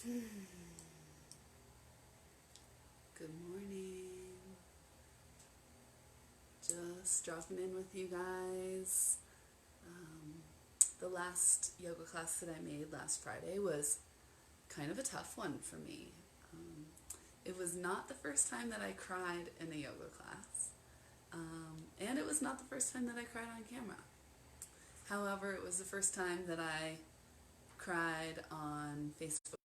Good morning. Just dropping in with you guys. The last yoga class that I made last Friday was kind of a tough one for me. It was not the first time that I cried in a yoga class, and it was not the first time that I cried on camera. However, it was the first time that I cried on Facebook.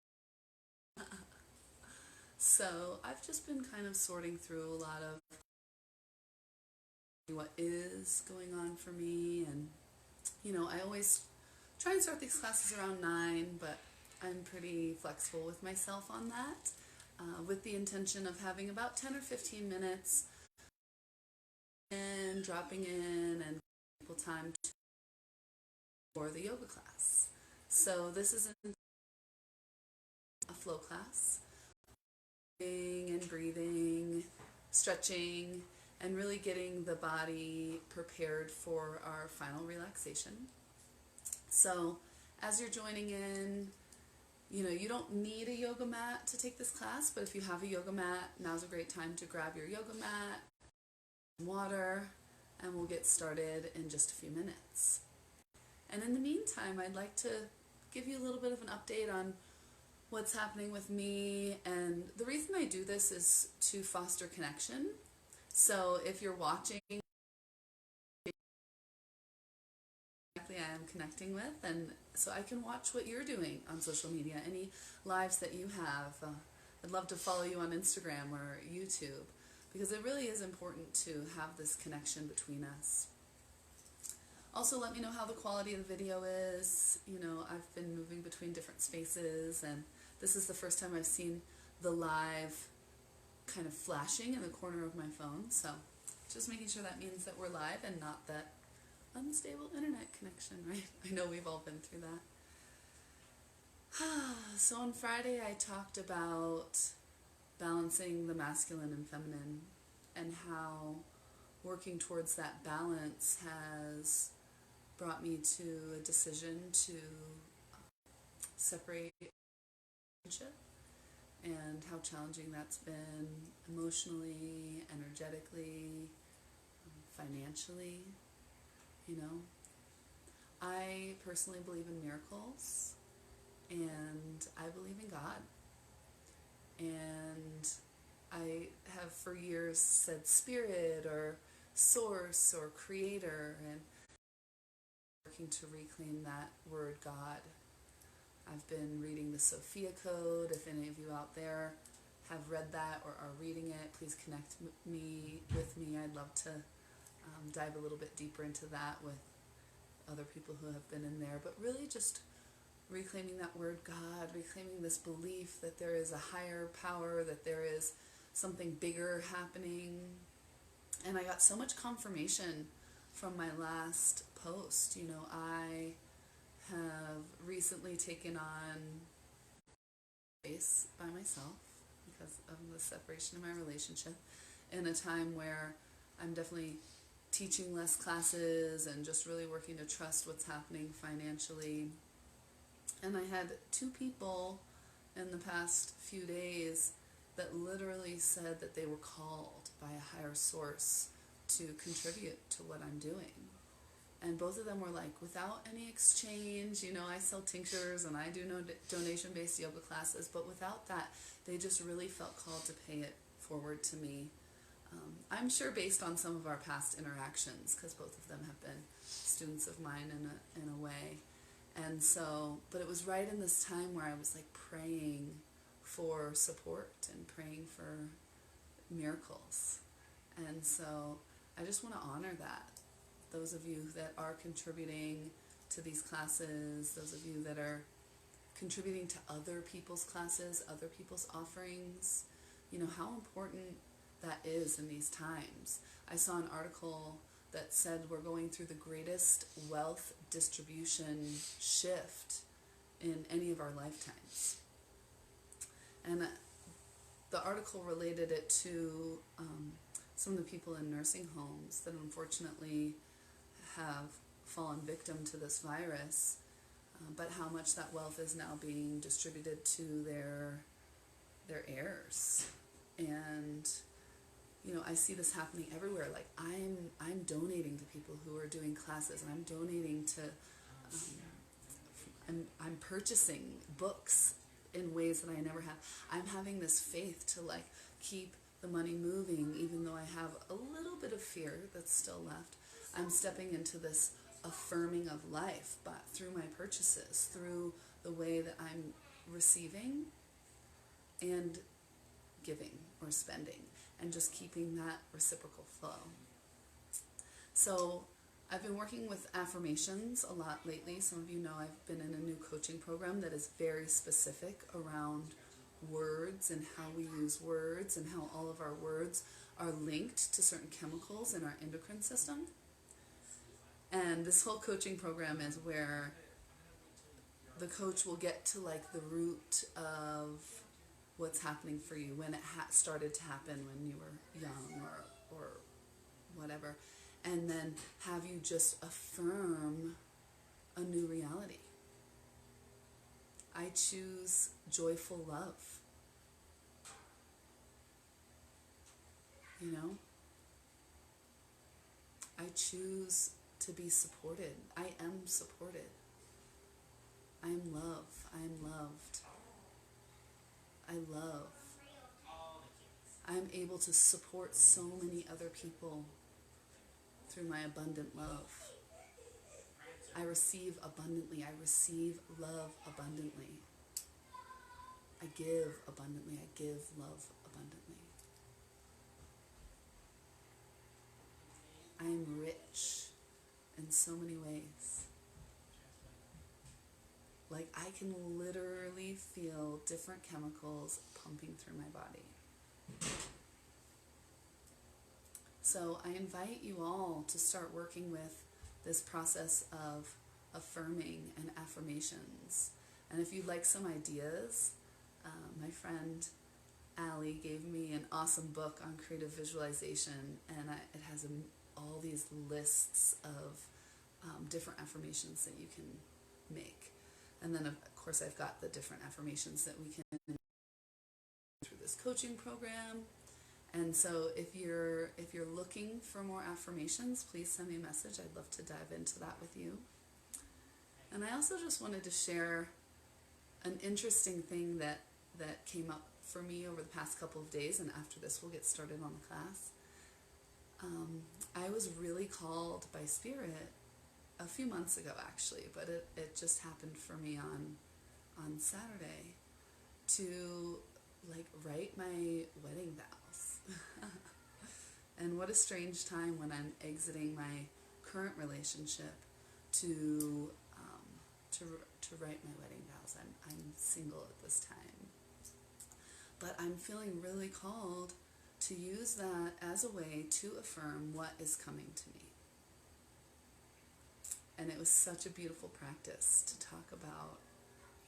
So I've just been kind of sorting through a lot of what is going on for me, and I always try and start these classes around 9, but I'm pretty flexible with myself on that, with the intention of having about 10 or 15 minutes and dropping in and people time for the yoga class. So this isn't a flow class. And breathing, stretching, and really getting the body prepared for our final relaxation. So as you're joining in, you don't need a yoga mat to take this class, but if you have a yoga mat, now's a great time to grab your yoga mat, water, and we'll get started in just a few minutes. And in the meantime, I'd like to give you a little bit of an update on what's happening with me, and the reason I do this is to foster connection. So if you're watching, I am connecting with, and so I can watch what you're doing on social media, any lives that you have. I'd love to follow you on Instagram or YouTube, because it really is important to have this connection between us. Also, let me know how the quality of the video is. I've been moving between different spaces, and this is the first time I've seen the live kind of flashing in the corner of my phone, so just making sure that means that we're live and not that unstable internet connection, right? I know we've all been through that. So on Friday I talked about balancing the masculine and feminine, and how working towards that balance has brought me to a decision to separate relationship, and how challenging that's been emotionally, energetically, financially. I personally believe in miracles, and I believe in God, and I have for years said spirit or source or creator, and working to reclaim that word God. I've been reading the Sophia Code. If any of you out there have read that or are reading it, please connect with me. I'd love to dive a little bit deeper into that with other people who have been in there. But really just reclaiming that word God, reclaiming this belief that there is a higher power, that there is something bigger happening. And I got so much confirmation from my last post. I have recently taken on space by myself because of the separation of my relationship, in a time where I'm definitely teaching less classes and just really working to trust what's happening financially. And I had 2 people in the past few days that literally said that they were called by a higher source to contribute to what I'm doing. And both of them were like, without any exchange, I sell tinctures and I do no donation-based yoga classes, but without that, they just really felt called to pay it forward to me. I'm sure based on some of our past interactions, because both of them have been students of mine in a way. And so, but it was right in this time where I was like praying for support and praying for miracles. And so I just want to honor that. Those of you that are contributing to these classes, those of you that are contributing to other people's classes, other people's offerings, how important that is in these times. I saw an article that said we're going through the greatest wealth distribution shift in any of our lifetimes. And the article related it to some of the people in nursing homes that unfortunately have fallen victim to this virus. but how much that wealth is now being distributed to their heirs. And I see this happening everywhere. Like I'm donating to people who are doing classes, and I'm donating to I'm purchasing books in ways that I never have. I'm having this faith to like keep the money moving, even though I have a little bit of fear that's still left. I'm stepping into this affirming of life, but through my purchases, through the way that I'm receiving and giving or spending, and just keeping that reciprocal flow. So I've been working with affirmations a lot lately. Some of you know I've been in a new coaching program that is very specific around words and how we use words and how all of our words are linked to certain chemicals in our endocrine system. And this whole coaching program is where the coach will get to like the root of what's happening for you, when it started to happen when you were young or whatever, and then have you just affirm a new reality. I choose joyful love. I choose to be supported. I am supported. I am love. I am loved. I love. I am able to support so many other people through my abundant love. I receive abundantly. I receive love abundantly. I give abundantly. I give love abundantly. I am rich in so many ways. Like I can literally feel different chemicals pumping through my body. So I invite you all to start working with this process of affirming and affirmations. And if you'd like some ideas, my friend Allie gave me an awesome book on creative visualization, and it has all these lists of different affirmations that you can make. And then, of course, I've got the different affirmations that we can do through this coaching program. And so if you're looking for more affirmations, please send me a message. I'd love to dive into that with you. And I also just wanted to share an interesting thing that came up for me over the past couple of days, and after this we'll get started on the class. I was really called by Spirit a few months ago, actually, but it just happened for me on Saturday to like write my wedding vows. And what a strange time when I'm exiting my current relationship to write my wedding vows. I'm single at this time, but I'm feeling really called to use that as a way to affirm what is coming to me. And it was such a beautiful practice to talk about,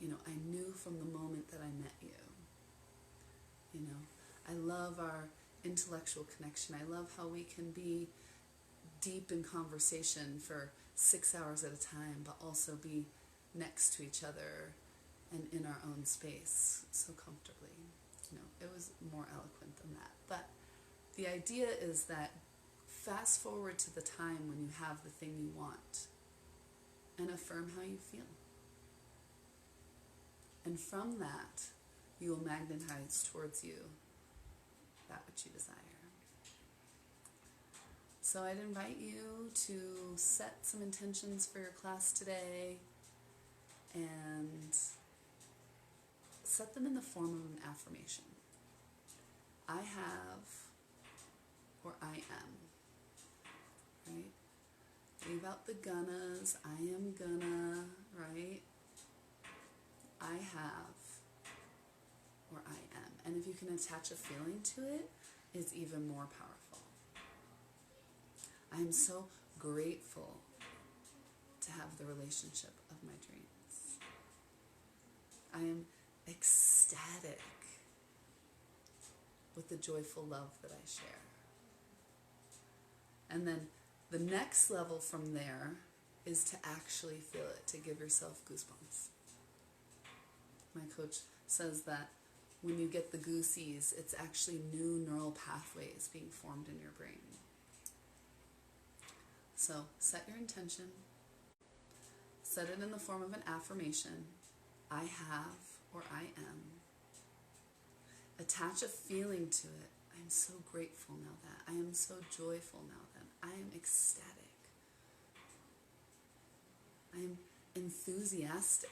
I knew from the moment that I met you. I love our intellectual connection. I love how we can be deep in conversation for 6 hours at a time, but also be next to each other and in our own space so comfortably. It was more eloquent than that. But the idea is that fast forward to the time when you have the thing you want and affirm how you feel. And from that, you will magnetize towards you that which you desire. So I'd invite you to set some intentions for your class today and set them in the form of an affirmation. I have, or I am, right? Leave out the gonnas. I am gonna, right? I have, or I am. And if you can attach a feeling to it, it's even more powerful. I am so grateful to have the relationship of my dreams. I am ecstatic with the joyful love that I share. And then the next level from there is to actually feel it, to give yourself goosebumps. My coach says that when you get the goosies, it's actually new neural pathways being formed in your brain. So set your intention. Set it in the form of an affirmation. I have, or I am. Attach a feeling to it. I'm so grateful now that. I am so joyful now that. I am ecstatic. I am enthusiastic.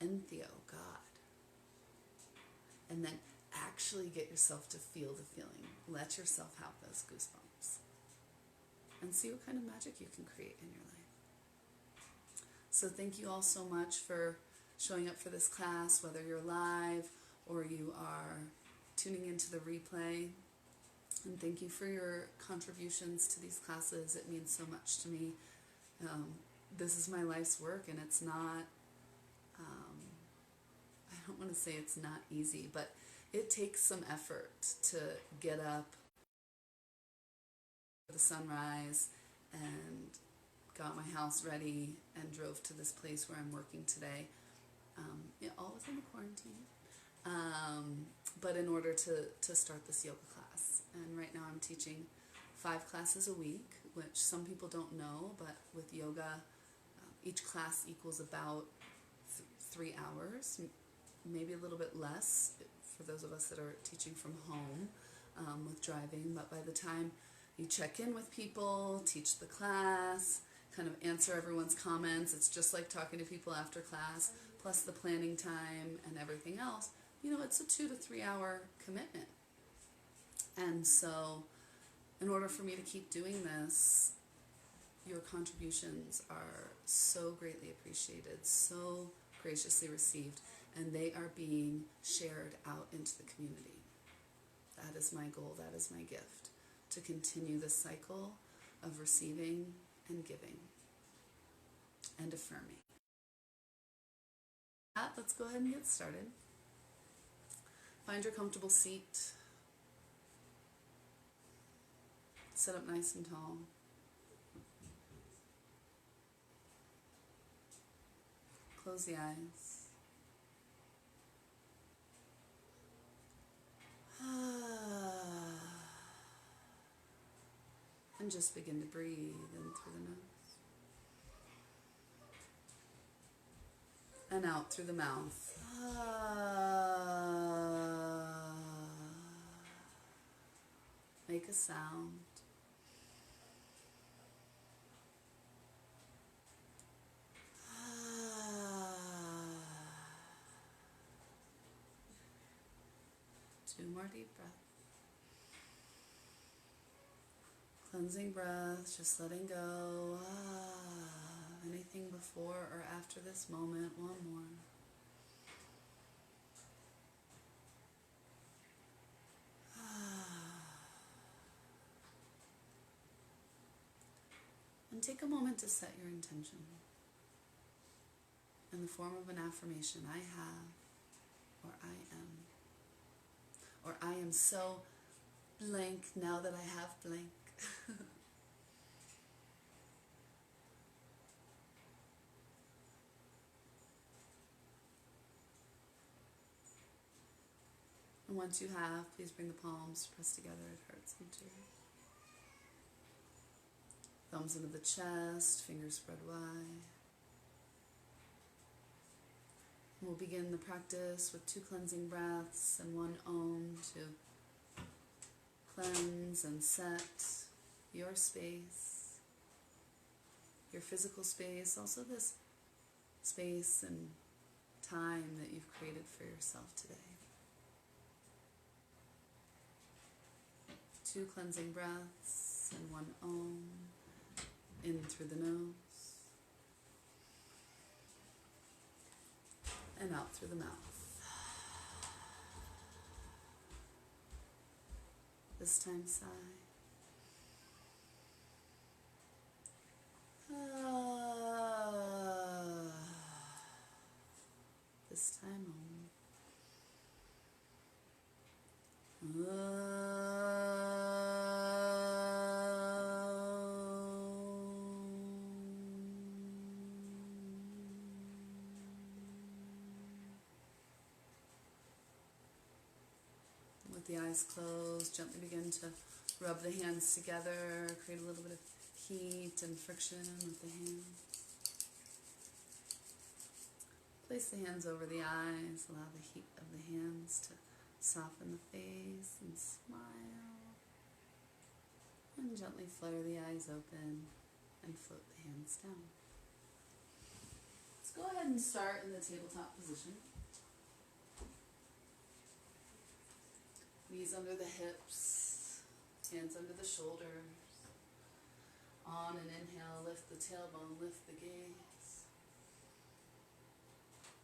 Entheo, God. And then actually get yourself to feel the feeling. Let yourself have those goosebumps. And see what kind of magic you can create in your life. So thank you all so much for showing up for this class, whether you're live or you are tuning into the replay. And thank you for your contributions to these classes. It means so much to me. This is my life's work, and it's not, I don't want to say it's not easy, but it takes some effort to get up for the sunrise and got my house ready and drove to this place where I'm working today, all within the quarantine, but in order to start this yoga class. And right now I'm teaching 5 classes a week, which some people don't know, but with yoga, each class equals about 3 hours, maybe a little bit less for those of us that are teaching from home with driving. But by the time you check in with people, teach the class, kind of answer everyone's comments, it's just like talking to people after class, plus the planning time and everything else, it's a 2 to 3 hour commitment. And so in order for me to keep doing this, your contributions are so greatly appreciated, so graciously received, and they are being shared out into the community. That is my goal, that is my gift, to continue this cycle of receiving and giving and affirming. Let's go ahead and get started. Find your comfortable seat. Sit up nice and tall. Close the eyes. And just begin to breathe in through the nose and out through the mouth. Make a sound. Two more deep breaths. Cleansing breath, just letting go. Anything before or after this moment, one more. And take a moment to set your intention in the form of an affirmation. I have, or I am, or I am so blank now that I have blank. And once you have, please bring the palms pressed together at heart center. Thumbs into the chest, fingers spread wide. We'll begin the practice with 2 cleansing breaths and 1 Om to cleanse and set your space, your physical space, also this space and time that you've created for yourself today. 2 cleansing breaths and 1 Om, in through the nose and out through the mouth. This time sigh. This time Om. the eyes closed, gently begin to rub the hands together, create a little bit of heat and friction with the hands. Place the hands over the eyes, allow the heat of the hands to soften the face and smile. And gently flutter the eyes open and float the hands down. Let's go ahead and start in the tabletop position. Knees under the hips, hands under the shoulders. On an inhale, lift the tailbone, lift the gaze.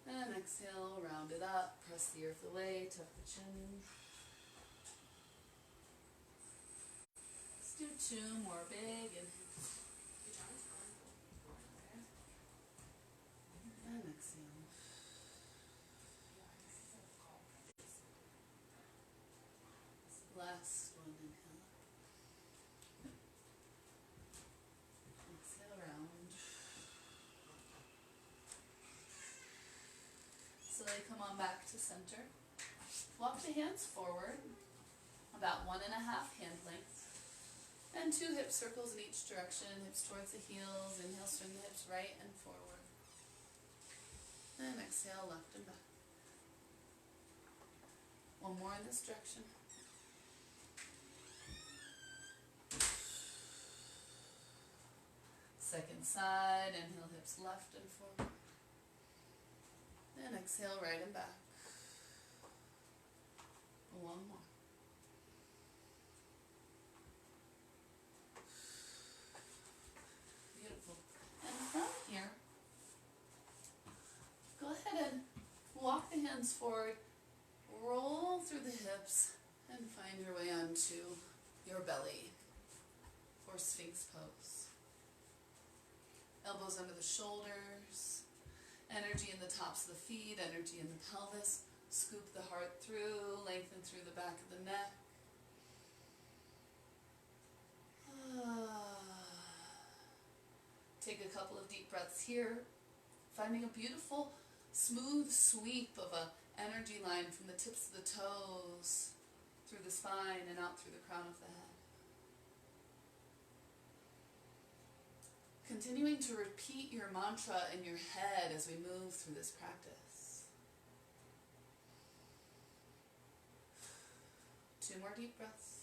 And exhale, round it up, press the earth away, tuck the chin. Let's do two more big inhales. And exhale. Last one, inhale. Exhale, round. Slowly come on back to center. Walk the hands forward, about 1.5 hand lengths. And 2 hip circles in each direction, hips towards the heels. Inhale, swing the hips right and forward. And exhale, left and back. One more in this direction. Second side, inhale, hips left and forward. And exhale, right and back. One more. Beautiful. And from here, go ahead and walk the hands forward, roll through the hips, and find your way onto your belly for Sphinx pose. Elbows under the shoulders, energy in the tops of the feet, energy in the pelvis. Scoop the heart through, lengthen through the back of the neck. Take a couple of deep breaths here, finding a beautiful smooth sweep of an energy line from the tips of the toes, through the spine and out through the crown of the head. Continuing to repeat your mantra in your head as we move through this practice. 2 more deep breaths.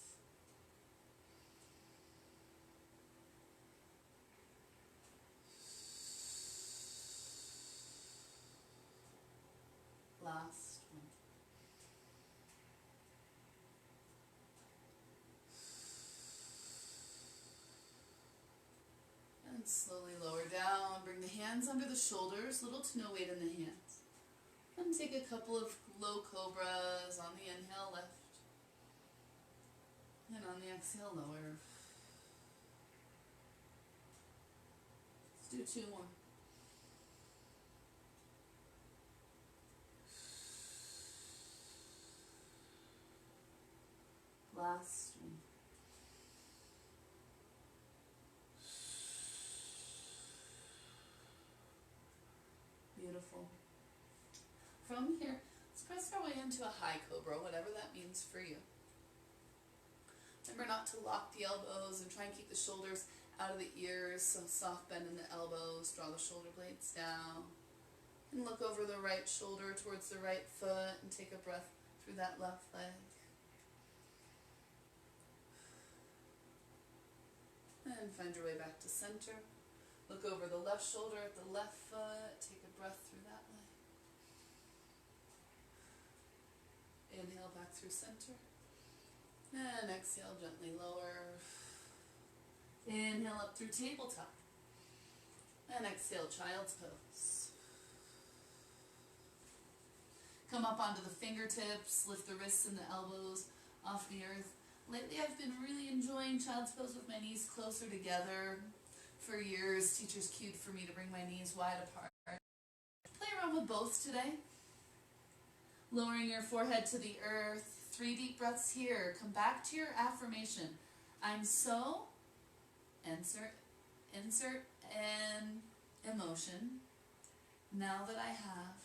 Last one. And slowly lower down. Bring the hands under the shoulders, little to no weight in the hands. And take a couple of low cobras on the inhale, lift. And on the exhale, lower. Let's do 2 more. Last one. Beautiful. From here, let's press our way into a high cobra, whatever that means for you. Remember not to lock the elbows and try and keep the shoulders out of the ears, so soft bend in the elbows, draw the shoulder blades down. And look over the right shoulder towards the right foot and take a breath through that left leg. And find your way back to center. Look over the left shoulder at the left foot. Take a breath through that leg. Inhale back through center. And exhale, gently lower. Inhale up through tabletop. And exhale, child's pose. Come up onto the fingertips. Lift the wrists and the elbows off the earth. Lately I've been really enjoying child's pose with my knees closer together. For years, teachers cued for me to bring my knees wide apart. Play around with both today. Lowering your forehead to the earth. 3 deep breaths here. Come back to your affirmation. I'm so, insert an emotion. Now that I have,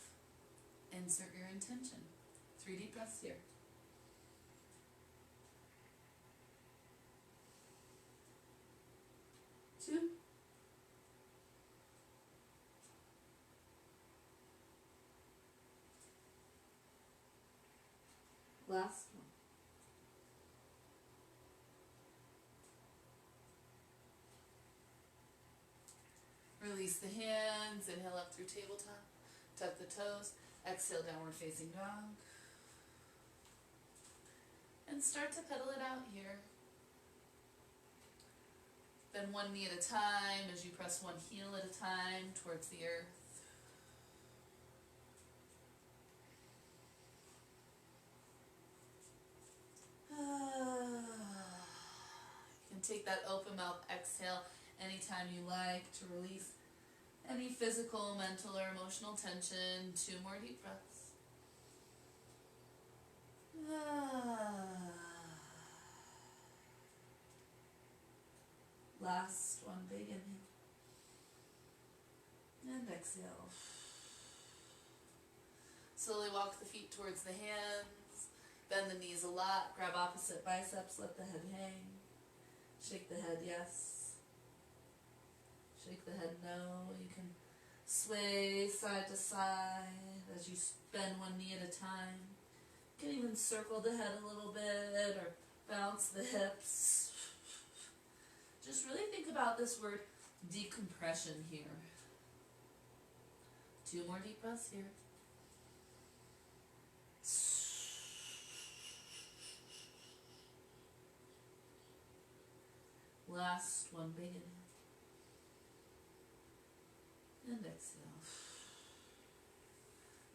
insert your intention. 3 deep breaths here. Last one. Release the hands, inhale up through tabletop, tuck the toes, exhale downward facing dog. And start to pedal it out here. Bend one knee at a time as you press one heel at a time towards the earth. You can take that open mouth exhale anytime you like to release any physical, mental, or emotional tension. 2 more deep breaths. Last one, big inhale. And exhale. Slowly walk the feet towards the hands. Bend the knees a lot. Grab opposite biceps. Let the head hang. Shake the head yes. Shake the head no. You can sway side to side as you bend one knee at a time. You can even circle the head a little bit or bounce the hips. Just really think about this word decompression here. 2 more deep breaths here. Last one, big inhale. And exhale.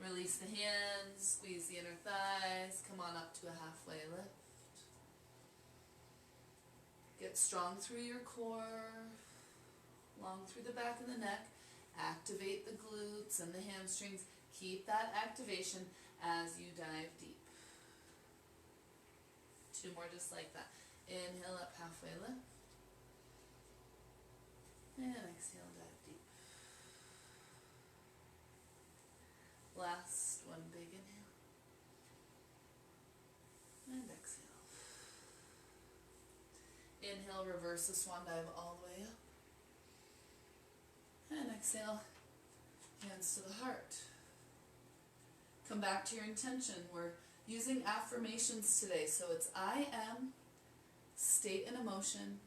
Release the hands, squeeze the inner thighs, come on up to a halfway lift. Get strong through your core, long through the back of the neck. Activate the glutes and the hamstrings. Keep that activation as you dive deep. 2 more just like that. Inhale up, halfway lift. And exhale, dive deep. Last one, big inhale. And exhale. Inhale, reverse the swan dive all the way up. And exhale, hands to the heart. Come back to your intention. We're using affirmations today. So it's I am, state an emotion,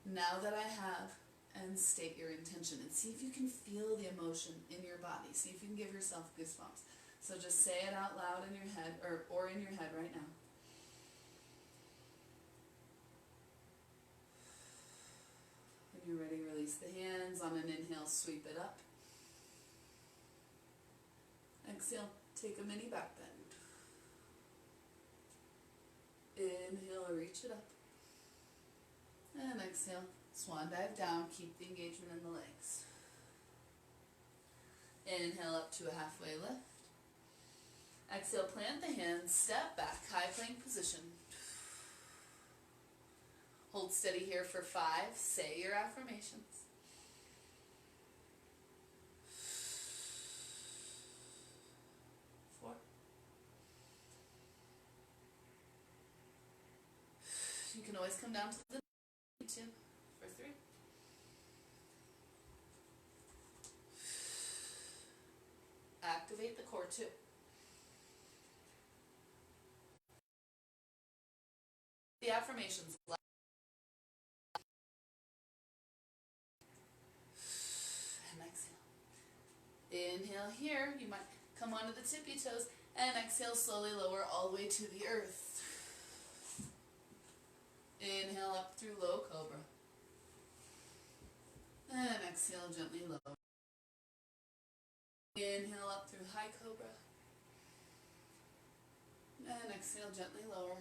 now that I have, and state your intention. And see if you can feel the emotion in your body. See if you can give yourself goosebumps. So just say it out loud in your head, or in your head right now. When you're ready, release the hands. On an inhale, sweep it up. Exhale, take a mini back bend. Inhale, reach it up. And exhale, swan dive down. Keep the engagement in the legs. Inhale up to a halfway lift. Exhale, plant the hands, step back, high plank position. Hold steady here for 5. Say your affirmations. 4. You can always come down to the 2 for 3. Activate the core 2. The affirmations. And exhale. Inhale here. You might come onto the tippy toes. And exhale, slowly lower all the way to the earth. Inhale up through low cobra. And exhale, gently lower. Inhale up through high cobra. And exhale, gently lower.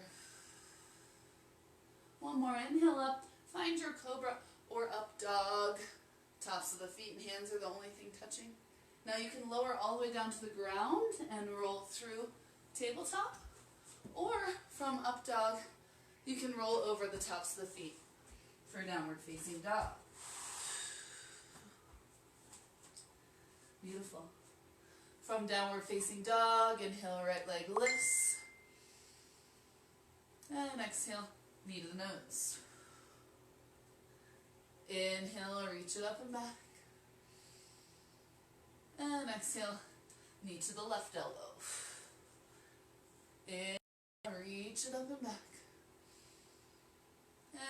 One more, inhale up. Find your cobra or up dog. Tops of the feet and hands are the only thing touching. Now you can lower all the way down to the ground and roll through tabletop. Or from up dog, you can roll over the tops of the feet for downward facing dog. Beautiful. From downward facing dog, inhale, right leg lifts. And exhale, knee to the nose. Inhale, reach it up and back. And exhale, knee to the left elbow. Reach it up and back.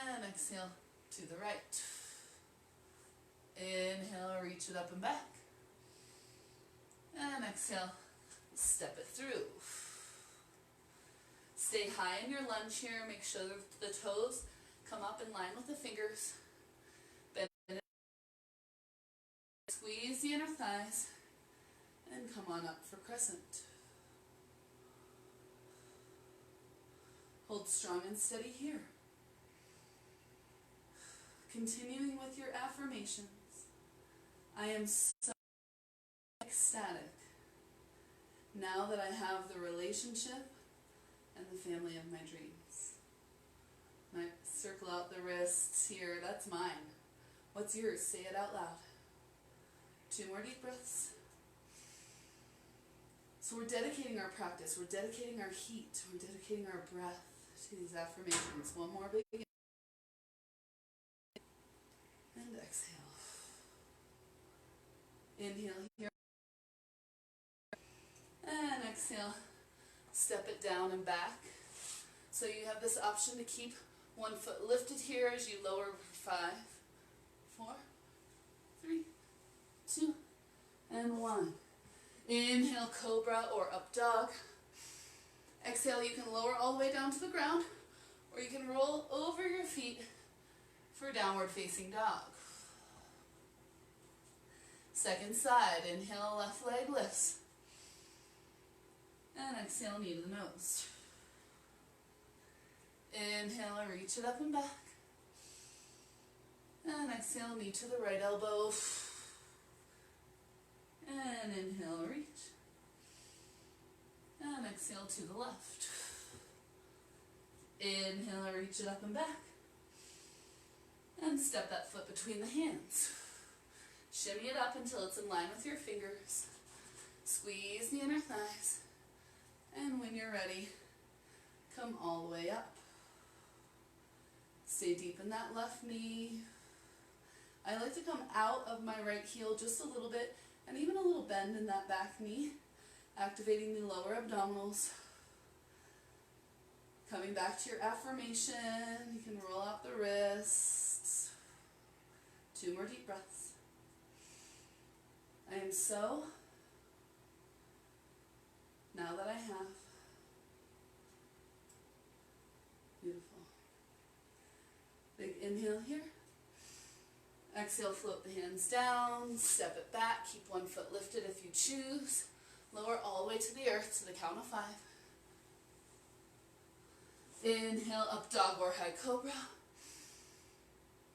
And exhale to the right. Inhale, reach it up and back. And exhale, step it through. Stay high in your lunge here. Make sure that the toes come up in line with the fingers. Bend it. Squeeze the inner thighs. And come on up for crescent. Hold strong and steady here. Continuing with your affirmations. I am so ecstatic now that I have the relationship and the family of my dreams. I circle out the wrists here. That's mine. What's yours? Say it out loud. 2 more deep breaths. So we're dedicating our practice. We're dedicating our heat. We're dedicating our breath to these affirmations. One more big inhale. And exhale. Inhale here. And exhale. Step it down and back. So you have this option to keep one foot lifted here as you lower for 5, 4, 3, 2, and 1. Inhale, cobra or up dog. Exhale, you can lower all the way down to the ground, or you can roll over your feet for downward facing dog. Second side, inhale, left leg lifts. And exhale, knee to the nose. Inhale, reach it up and back. And exhale, knee to the right elbow. And inhale, reach. And exhale to the left. Inhale, reach it up and back. And step that foot between the hands. Shimmy it up until it's in line with your fingers. Squeeze the inner thighs. And when you're ready, come all the way up. Stay deep in that left knee. I like to come out of my right heel just a little bit, and even a little bend in that back knee, activating the lower abdominals. Coming back to your affirmation, you can roll out the wrists. 2 more deep breaths. I am so, now that I have, beautiful. Big inhale here. Exhale, float the hands down, step it back, keep one foot lifted if you choose. Lower all the way to the earth to the count of 5. Inhale, up dog or high cobra.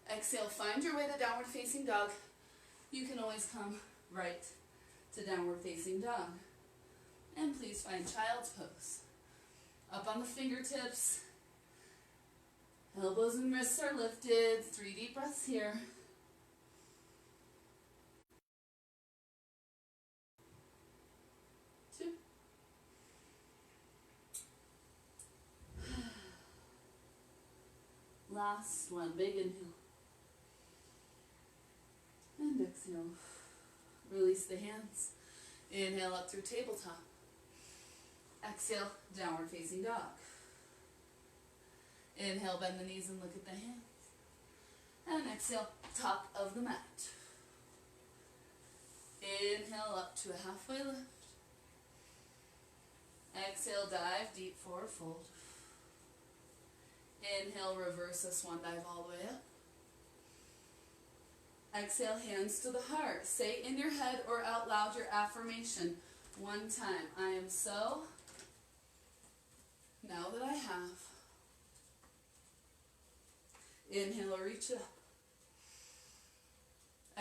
Exhale, find your way to downward facing dog. You can always come right to downward facing dog. And please find child's pose. Up on the fingertips. Elbows and wrists are lifted. 3 deep breaths here. Last one, big inhale. And exhale. Release the hands. Inhale up through tabletop. Exhale, downward facing dog. Inhale, bend the knees and look at the hands. And exhale, top of the mat. Inhale up to a halfway lift. Exhale, dive deep forward fold. Inhale, reverse a swan dive all the way up. Exhale, hands to the heart. Say in your head or out loud your affirmation 1 time. I am so, now that I have. Inhale, reach it up.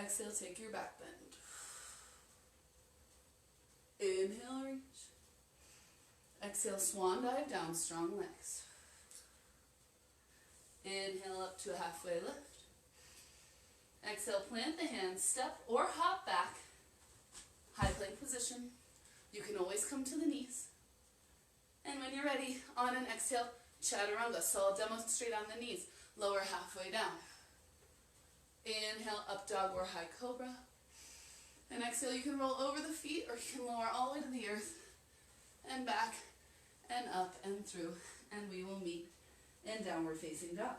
Exhale, take your back bend. Inhale, reach. Exhale, swan dive down, strong legs. Inhale up to a halfway lift. Exhale, plant the hands, step or hop back. High plank position. You can always come to the knees. And when you're ready, on an exhale, chaturanga. So I'll demonstrate on the knees. Lower halfway down. Inhale, up dog or high cobra. And exhale, you can roll over the feet or you can lower all the way to the earth and back. and up and through, and we will meet in downward facing dog.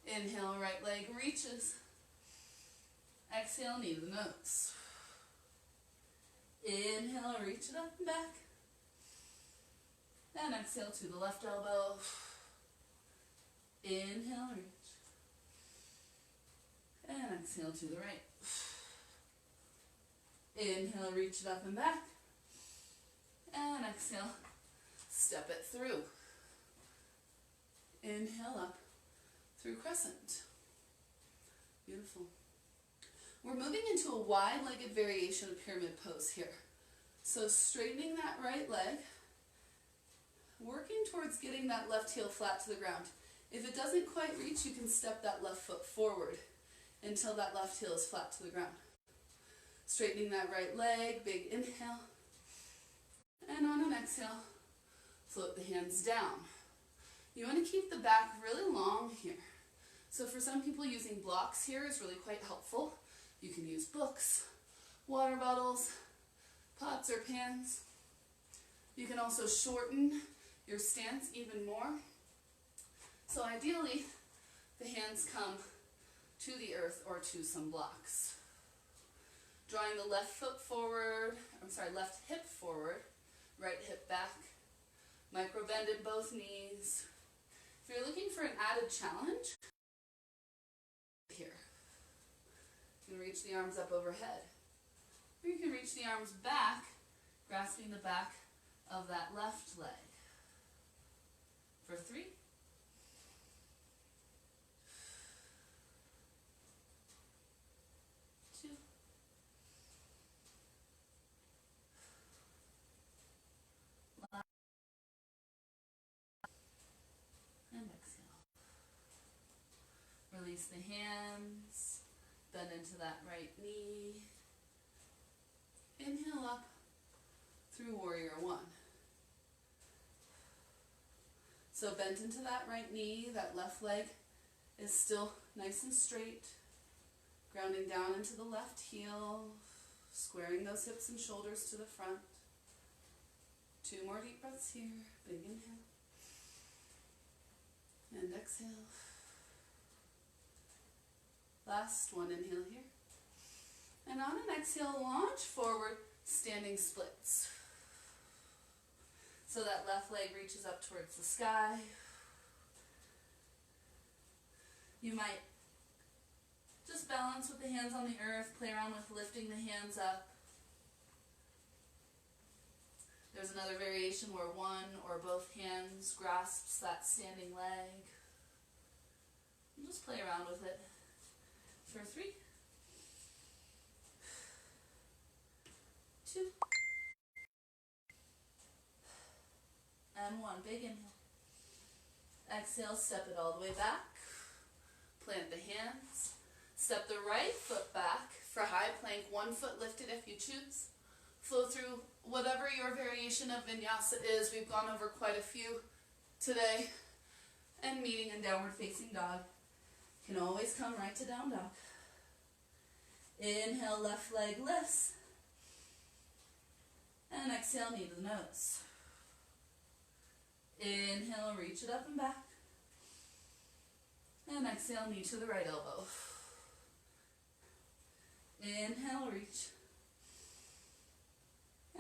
Inhale, right leg reaches. Exhale, knee to the nose. Inhale, reach it up and back. And exhale to the left elbow. Inhale, reach. And exhale to the right. Inhale, reach it up and back. And exhale, step it through. Inhale up through crescent. Beautiful. We're moving into a wide-legged variation of pyramid pose here. So straightening that right leg, working towards getting that left heel flat to the ground. If it doesn't quite reach, you can step that left foot forward until that left heel is flat to the ground. Straightening that right leg, big inhale. And on an exhale, float the hands down. You want to keep the back really long here. So for some people, using blocks here is really quite helpful. You can use books, water bottles, pots or pans. You can also shorten your stance even more. So ideally, the hands come to the earth or to some blocks. Drawing the left hip forward, right hip back. Micro bend in both knees. If you're looking for an added challenge, here. You can reach the arms up overhead. Or you can reach the arms back, grasping the back of that left leg. For 3. 2. And exhale. Release the hands. Bend into that right knee. Inhale up through warrior 1. So bent into that right knee, that left leg is still nice and straight. Grounding down into the left heel, squaring those hips and shoulders to the front. 2 more deep breaths here. Big inhale. And exhale. Last one, inhale here. And on an exhale, launch forward, standing splits. So that left leg reaches up towards the sky. You might just balance with the hands on the earth, play around with lifting the hands up. There's another variation where one or both hands grasps that standing leg. And just play around with it. For 3, 2, and 1. Big inhale. Exhale, step it all the way back. Plant the hands. Step the right foot back for high plank, 1 foot lifted if you choose. Flow through whatever your variation of vinyasa is. We've gone over quite a few today. And meeting in downward facing dog. Can always come right to down dog. Inhale, left leg lifts. And exhale, knee to the nose. Inhale, reach it up and back. And exhale, knee to the right elbow. Inhale, reach.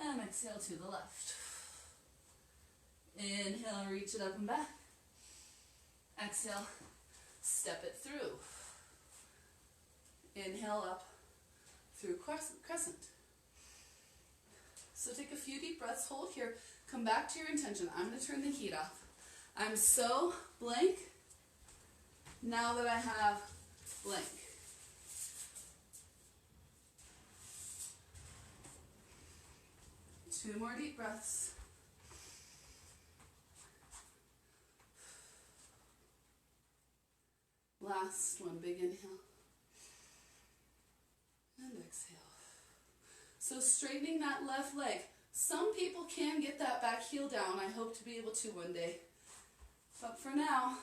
And exhale to the left. Inhale, reach it up and back. Exhale, step it through. Inhale up through crescent. So take a few deep breaths, hold here, come back to your intention. I'm going to turn the heat off. I'm so blank now that I have blank. Two more deep breaths. Last one, big inhale. And exhale. So straightening that left leg. Some people can get that back heel down. I hope to be able to one day. But for now,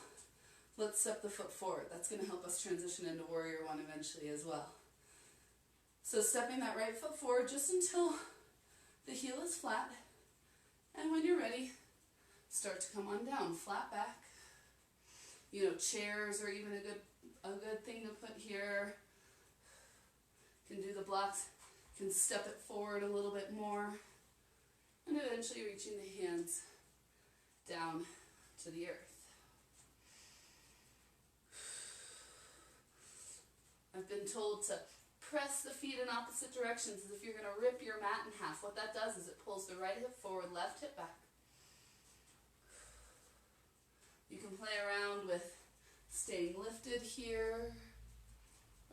let's step the foot forward. That's going to help us transition into warrior 1 eventually as well. So stepping that right foot forward just until the heel is flat. And when you're ready, Start to come on down, flat back. You know, chairs are even a good thing to put here. Can do the blocks, can step it forward a little bit more, and eventually reaching the hands down to the earth. I've been told to press the feet in opposite directions as if you're going to rip your mat in half. What that does is it pulls the right hip forward, left hip back. You can play around with staying lifted here,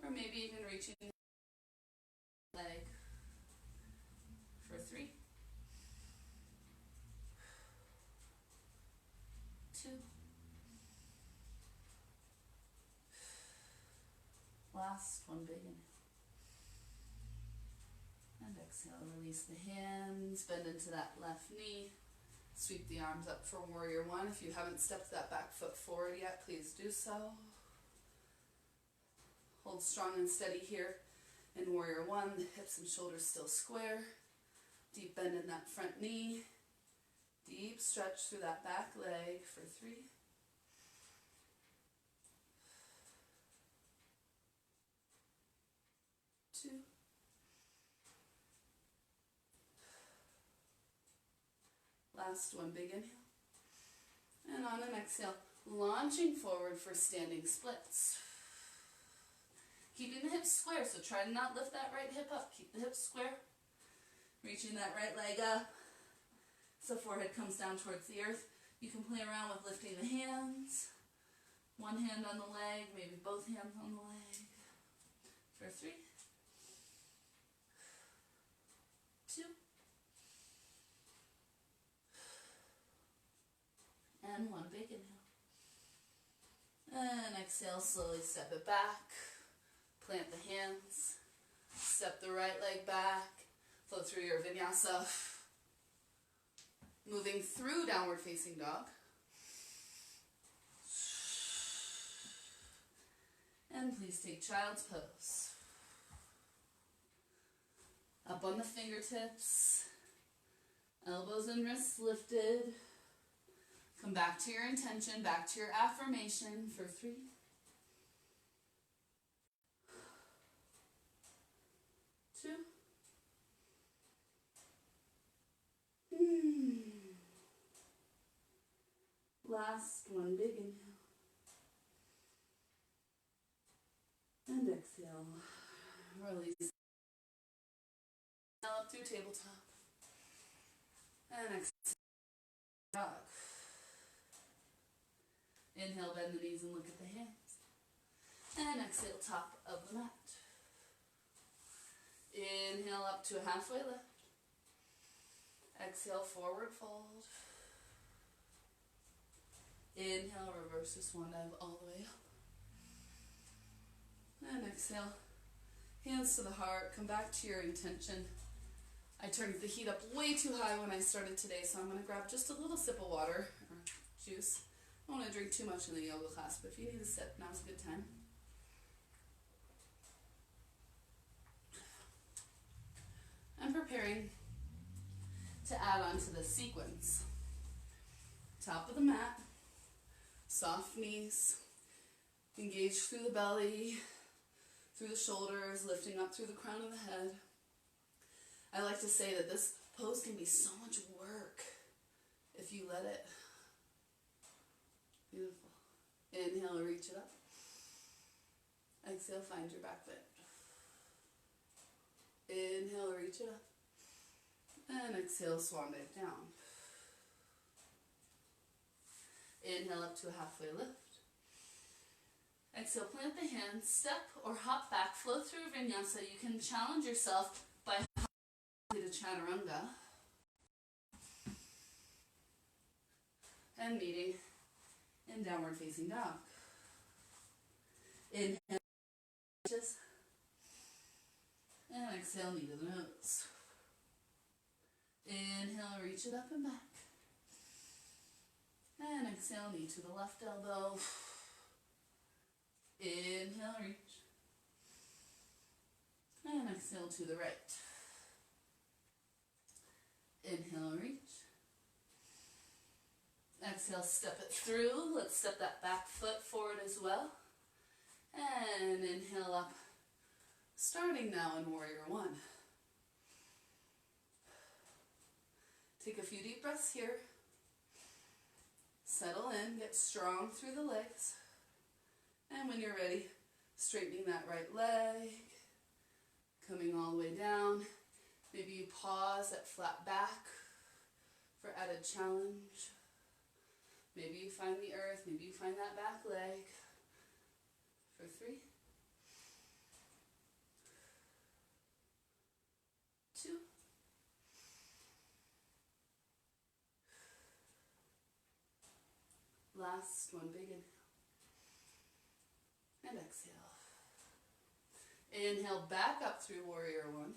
or maybe even reaching the leg for 3, 2, last one, big inhale. And exhale, release the hands, bend into that left knee. Sweep the arms up for warrior one. If you haven't stepped that back foot forward yet, please do so. Hold strong and steady here in warrior one. The hips and shoulders still square. Deep bend in that front knee. Deep stretch through that back leg for 3, 2, last one, big inhale. And on an exhale, launching forward for standing splits. Keeping the hips square, so try to not lift that right hip up. Keep the hips square. Reaching that right leg up so forehead comes down towards the earth. You can play around with lifting the hands. One hand on the leg, maybe both hands on the leg. For 3, 2, and 1, big inhale. And exhale, slowly step it back. Plant the hands. Step the right leg back. Flow through your vinyasa. Moving through downward facing dog. And please take child's pose. Up on the fingertips. Elbows and wrists lifted. Come back to your intention, back to your affirmation for 3, 2, last one, big inhale. And exhale. Release. Up through tabletop. And exhale. Dog. Inhale, bend the knees and look at the hands. And exhale, top of the mat. Inhale up to a halfway lift. Exhale, forward fold. Inhale, reverse to swan dive all the way up. And exhale, hands to the heart. Come back to your intention. I turned the heat up way too high when I started today, so I'm going to grab just a little sip of water or juice. I don't want to drink too much in the yoga class, but if you need a sip, now's a good time. I'm preparing to add on to the sequence. Top of the mat, soft knees, engage through the belly, through the shoulders, lifting up through the crown of the head. I like to say that this pose can be so much work if you let it. Beautiful. Inhale, reach it up. Exhale, find your back bend. Inhale, reach it up. And exhale, swan dive down. Inhale up to a halfway lift. Exhale, plant the hands, step or hop back, flow through vinyasa. You can challenge yourself by hopping to chaturanga. And meeting in downward facing dog. Inhale, and exhale, knee to the nose. Inhale, reach it up and back. And exhale, knee to the left elbow. Inhale, reach. And exhale to the right. Inhale, reach. Exhale, step it through. Let's step that back foot forward as well. And inhale up. Starting now in Warrior One. Take a few deep breaths here. Settle in, get strong through the legs. And when you're ready, straightening that right leg. Coming all the way down. Maybe you pause at flat back for added challenge. Maybe you find the earth, maybe you find that back leg. For 3, 2, last one, big inhale. And exhale. Inhale back up through Warrior One.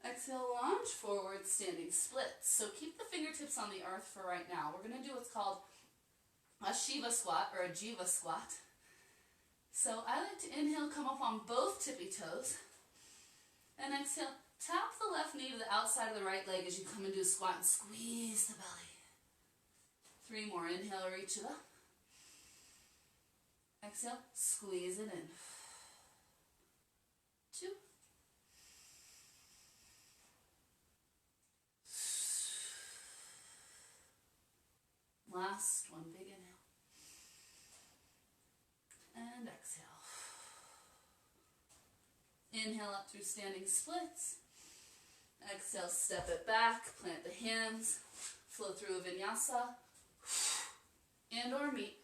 Exhale, launch forward, standing splits. So keep the fingertips on the earth for right now. We're going to do what's called a Shiva squat or a Jiva squat. So I like to inhale, come up on both tippy toes. And exhale, tap the left knee to the outside of the right leg as you come into a squat and squeeze the belly. 3 more. Inhale, reach it up. Exhale, squeeze it in. 2. Last one, big inhale. And exhale. Inhale up through standing splits. Exhale, step it back, plant the hands, flow through a vinyasa, and or meet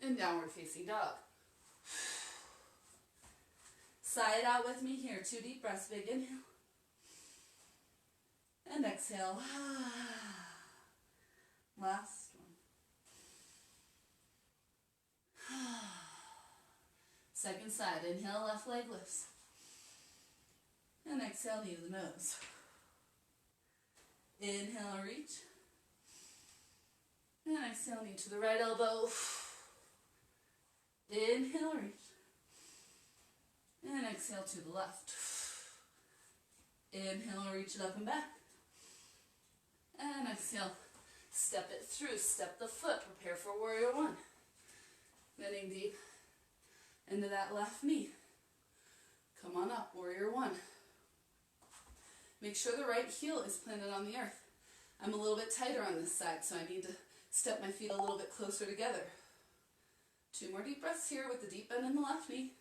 in downward facing dog. Sigh it out with me here. 2 deep breaths, big inhale. And exhale. Last one. Second side. Inhale, left leg lifts. And exhale, knee to the nose. Inhale, reach. And exhale, knee to the right elbow. Inhale, reach. And exhale to the left. Inhale, reach it up and back. And exhale, step it through. Step the foot. Prepare for Warrior One. Bending deep into that left knee. Come on up, Warrior One. Make sure the right heel is planted on the earth. I'm a little bit tighter on this side, so I need to step my feet a little bit closer together. 2 more deep breaths here with the deep bend in the left knee.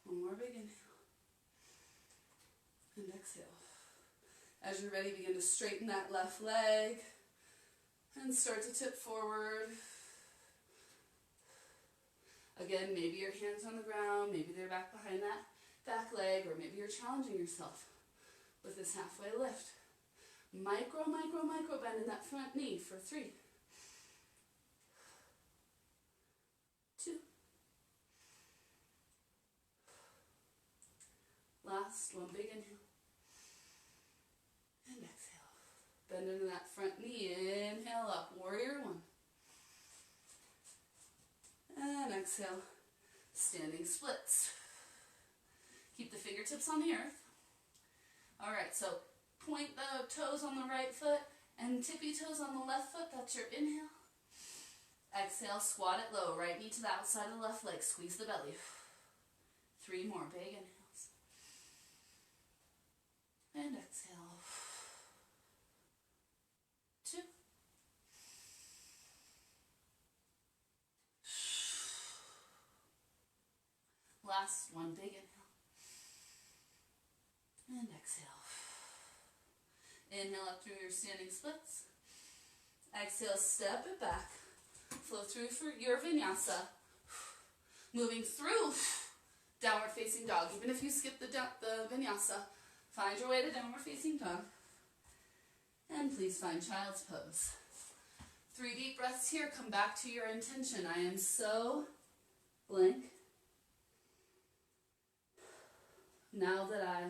1 more big inhale. And exhale. As you're ready, begin to straighten that left leg and start to tip forward. Again, maybe your hands on the ground, maybe they're back behind that back leg, or maybe you're challenging yourself with this halfway lift. Micro, micro, micro bend in that front knee for 3, 2. Last one, big inhale. And exhale. Bend into that front knee. Inhale up, Warrior One. And exhale, standing splits. Keep the fingertips on the earth. All right, so point the toes on the right foot and tippy toes on the left foot. That's your inhale. Exhale, squat it low. Right knee to the outside of the left leg. Squeeze the belly. 3 more big inhales. And exhale. 2. Last one, big inhale. And exhale. Inhale up through your standing splits. Exhale, step it back. Flow through for your vinyasa. Moving through downward facing dog. Even if you skip the vinyasa, find your way to downward facing dog. And please find child's pose. 3 deep breaths here. Come back to your intention. I am so blank. Now that I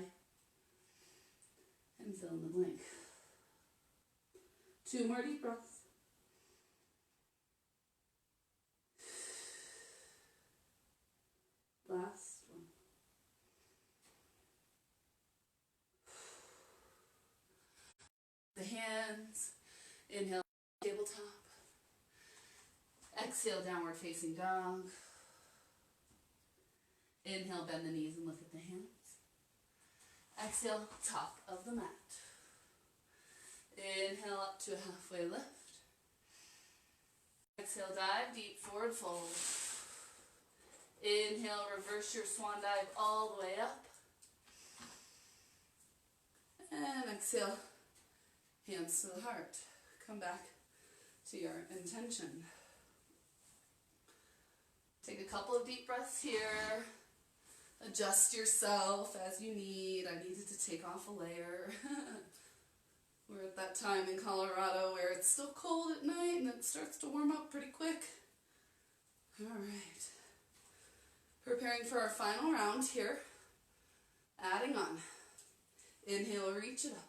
am fill in the blank. 2 more deep breaths. Last one. hands. Inhale, tabletop. Exhale, downward facing dog. Inhale, bend the knees and look at the hands. Exhale, top of the mat. Inhale, up to a halfway lift. Exhale, dive deep, forward fold. Inhale, reverse your swan dive all the way up. And exhale, hands to the heart. Come back to your intention. Take a couple of deep breaths here. Adjust yourself as you need. I needed to take off a layer. We're at that time in Colorado where it's still cold at night and it starts to warm up pretty quick. All right. Preparing for our final round here. Adding on. Inhale, reach it up.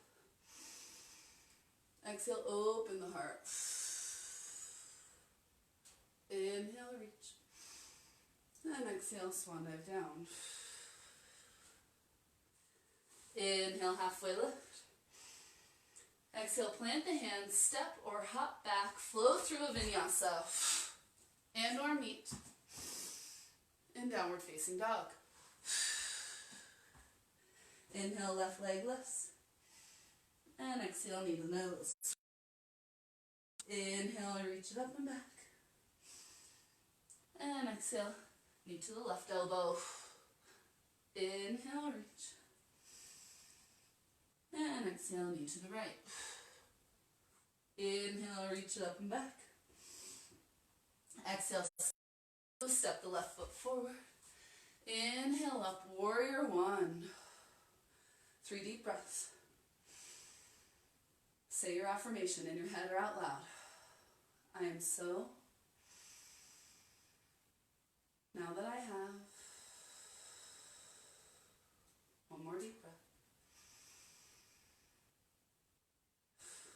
Exhale, open the heart. Inhale, reach. And exhale, swan dive down. Inhale, halfway lift. Exhale, plant the hands, step or hop back, flow through a vinyasa and or meet in downward facing dog. Inhale, left leg lifts. And exhale, knee to nose. Inhale, reach it up and back. And exhale, knee to the left elbow. Inhale, reach. And exhale, knee to the right. Inhale, reach it up and back. Exhale, step the left foot forward. Inhale up, warrior one. 3 deep breaths. Say your affirmation in your head or out loud. I am so. Now that I have. One more deep breath.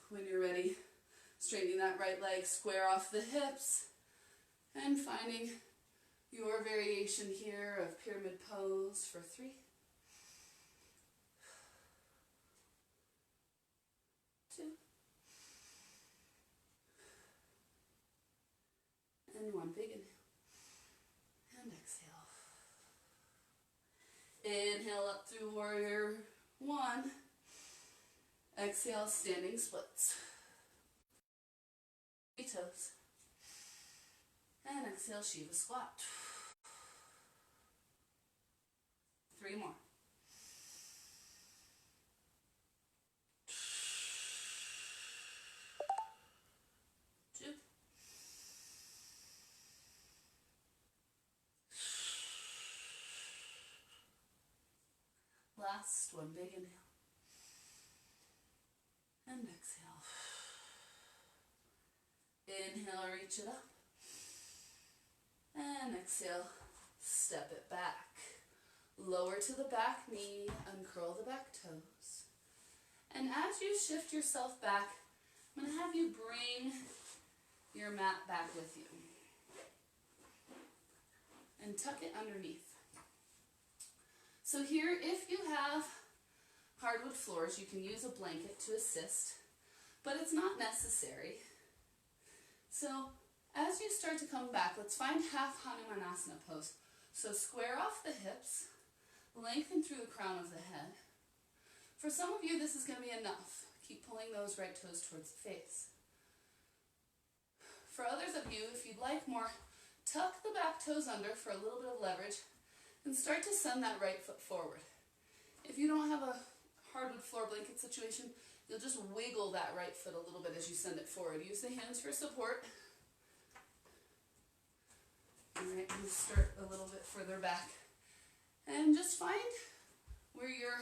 When you're ready, straightening that right leg, square off the hips, and finding your variation here of pyramid pose for 3. 2. And 1 big inhale. And exhale. Inhale up through warrior 1. Exhale, standing splits. 3 toes. And exhale, Shiva squat. 3 more. Two. Last, 1 big inhale. And exhale. Inhale, reach it up. And exhale, step it back. Lower to the back knee, uncurl the back toes. And as you shift yourself back, I'm going to have you bring your mat back with you. And tuck it underneath. So here, if you have hardwood floors, you can use a blanket to assist, but it's not necessary. So as you start to come back, let's find half Hanumanasana pose. So square off the hips, lengthen through the crown of the head. For some of you, this is going to be enough. Keep pulling those right toes towards the face. For others of you, if you'd like more, tuck the back toes under for a little bit of leverage and start to send that right foot forward. If you don't have a hardwood floor blanket situation, you'll just wiggle that right foot a little bit as you send it forward. Use the hands for support. All right, and start a little bit further back. And just find where your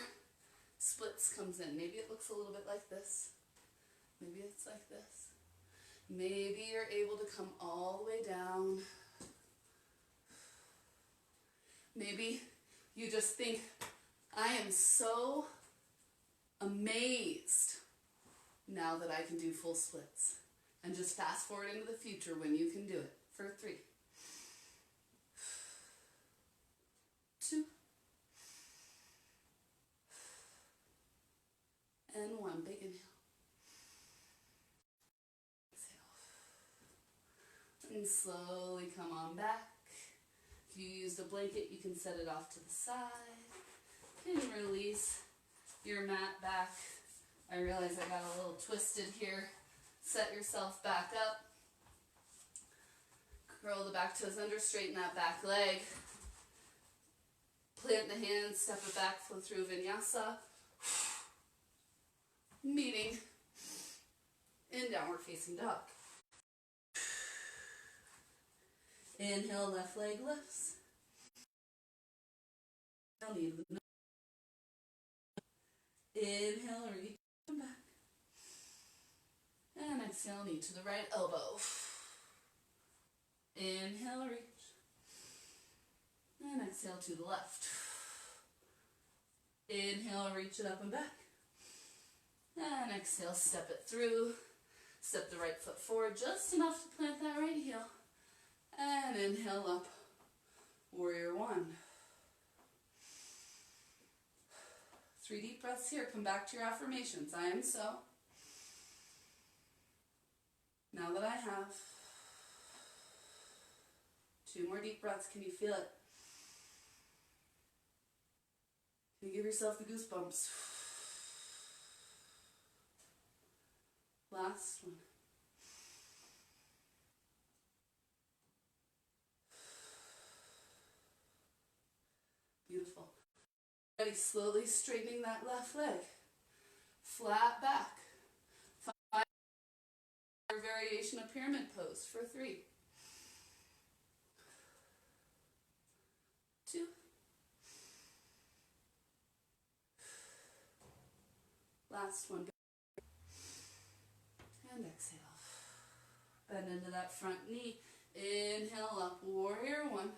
splits comes in. Maybe it looks a little bit like this. Maybe it's like this. Maybe you're able to come all the way down. Maybe you just think, I am so amazed now that I can do full splits. And just fast forward into the future when you can do it for 3. 2. And 1 big inhale. And slowly come on back. If you used a blanket, you can set it off to the side. And release your mat back. I realize I got a little twisted here. Set yourself back up. Curl the back toes under, straighten that back leg. Plant the hands, step it back, flow through vinyasa. Meeting in downward facing dog. Inhale, left leg lifts. Inhale, reach back. And exhale, knee to the right elbow. Inhale, reach. And exhale to the left. Inhale, reach it up and back. And exhale, step it through. Step the right foot forward just enough to plant that right heel. And inhale up, warrior one. 3 deep breaths here. Come back to your affirmations. I am so. Now that I have. 2 more deep breaths. Can you feel it? Can you give yourself the goosebumps? Last one. Beautiful. Ready, slowly straightening that left leg. Flat back. 5 variation of pyramid pose for 3. 2. Last one. And exhale. Bend into that front knee. Inhale up, warrior one.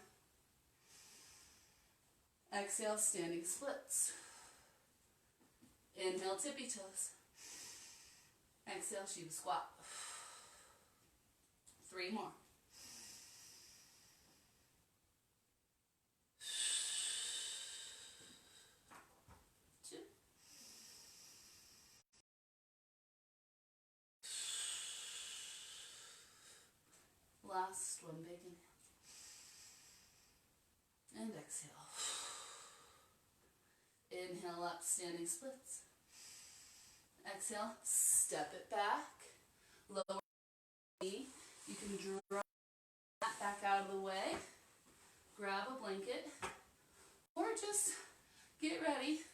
Exhale, standing splits. Inhale, tippy toes. Exhale, Shiva squat. 3 more. Last one, big inhale. And exhale. Inhale up, standing splits. Exhale, step it back. Lower knee. You can draw that back out of the way. Grab a blanket. Or just get ready.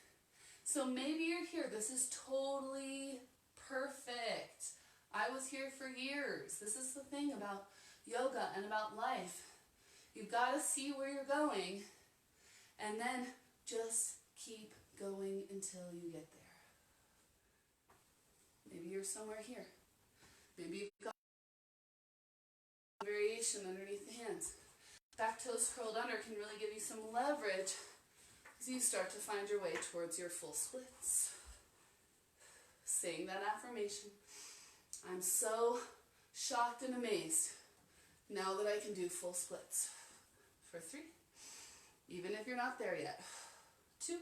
So maybe you're here. This is totally perfect. I was here for years. This is the thing about yoga and about life. You've got to see where you're going and then just keep going until you get there. Maybe you're somewhere here. Maybe you've got variation underneath the hands. Back toes curled under can really give you some leverage as you start to find your way towards your full splits. Saying that affirmation. I'm so shocked and amazed now that I can do full splits. For 3. Even if you're not there yet. 2.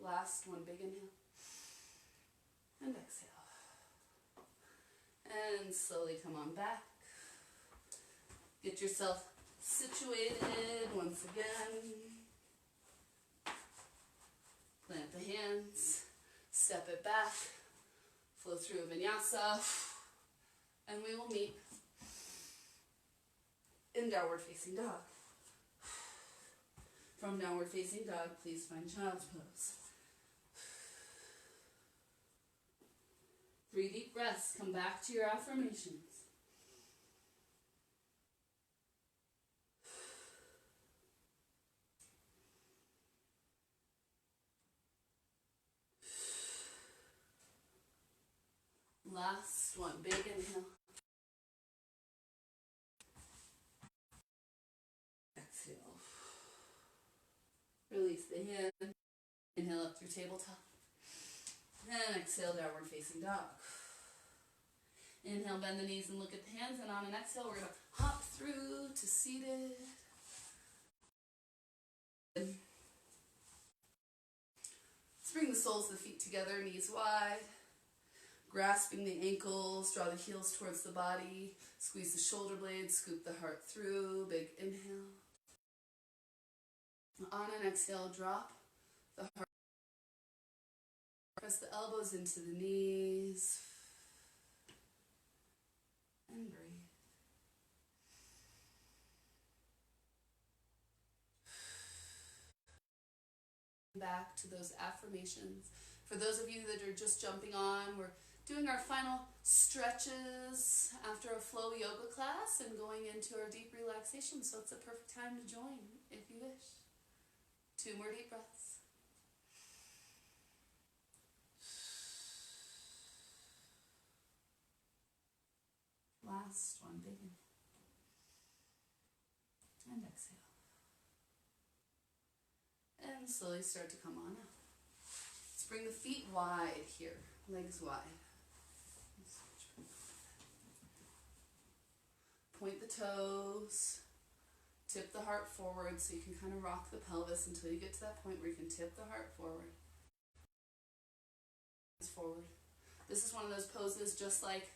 Last one, big inhale. And exhale. And slowly come on back. Get yourself situated once again. Plant the hands. Step it back. Flow through a vinyasa. And we will meet in downward facing dog. From downward facing dog, please find child's pose. 3 deep breaths. Come back to your affirmations. Last one. Big inhale. Exhale. Release the hand. Inhale up through tabletop. And exhale, downward facing dog. Inhale, bend the knees and look at the hands. And on an exhale, we're going to hop through to seated. Let's bring the soles of the feet together, knees wide. Grasping the ankles, draw the heels towards the body, squeeze the shoulder blades, scoop the heart through, big inhale. On an exhale, drop the heart. Press the elbows into the knees. And breathe. Back to those affirmations. For those of you that are just jumping on, we're doing our final stretches after a flow yoga class and going into our deep relaxation, so it's a perfect time to join if you wish. 2 more deep breaths. Last one, big inhale. And exhale. And slowly start to come on up. Let's bring the feet wide here, legs wide. Point the toes, tip the heart forward so you can kind of rock the pelvis until you get to that point where you can tip the heart forward. Forward. This is one of those poses just like